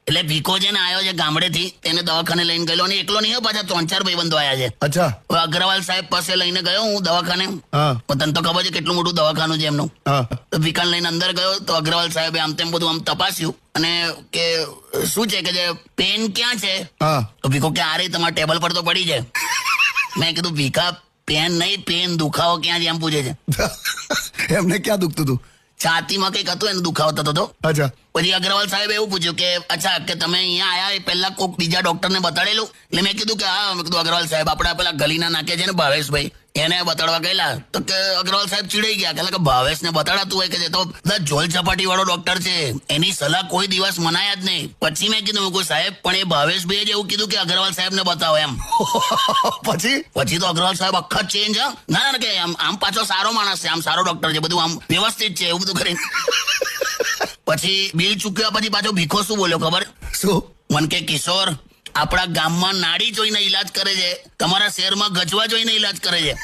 એટલે ભીખો છે ને આવ્યો છે ગામડેથી, તેને દવાખાને લઈને ગયેલો, અને એકલો નહીં, પાછા 3-4 ભાઈબંધો આવ્યા છે. અચ્છા. હવે અગ્રવાલ સાહેબ પાસે લઈને ગયો હું દવાખાને. હા. તને તો ખબર છે કેટલું મોટું દવાખાનું છે એમનું. હા. તો ભીખાને લઈને અંદર ગયો તો અગ્રવાલ સાહેબે આમ તેમ બધું આમ તપાસ્યું અને કે શું છે કે જે પેન ક્યાં છે? હા. તો ભીખો કે આ રહી તમારા ટેબલ પર તો પડી છે. મેં કીધું ભીખા પેન નહીં, પેન દુખાવો ક્યાં છે એમ પૂછે છે. એમને ક્યાં દુખતું હતું? છાતીમાં કઈક હતું, એને દુખાવો થતો હતો. અચ્છા. પછી અગ્રવાલ સાહેબ એવું પૂછ્યું કે અચ્છા કે તમે અહીંયા આયા એ પહેલા કોઈક બીજા ડોક્ટરને બતાડેલું? એટલે મેં કીધું કે હા. મેં કીધું અગ્રવાલ સાહેબ આપડા પેલા ગલીના નાકે છે ને ભાવેશભાઈ, એને બતાડવા ગયેલા. તો કે અગ્રવાલ સાહેબ ચીડાઈ ગયા કે ભાવેશને બતાડાતું હોય કે જે તો બધા જોલ ચપાટી વાળો ડોક્ટર છે, એની સલાહ કોઈ દિવસ મનાયા જ નહીં. પછી મેં કીધું કોઈ સાહેબ પણ એ ભાવેશભાઈ જ એવું કીધું કે અગ્રવાલ સાહેબને બતાવો એમ. પછી તો અગ્રવાલ સાહેબ આખા ચેન્જ. ના ના કે આમ પાછો સારો માણસ છે, આમ સારો ડોક્ટર છે, બધું આમ વ્યવસ્થિત છે, એવું બધું કરીને. પછી બિલ ચૂક્યા પછી પાછો ભીખો શું બોલ્યો ખબર? શું? મન કે કિશોર, આપણા ગામમાં નાડી જોઈને ઈલાજ કરે છે, તમારા શહેરમાં ગજવા જોઈને ઈલાજ કરે છે.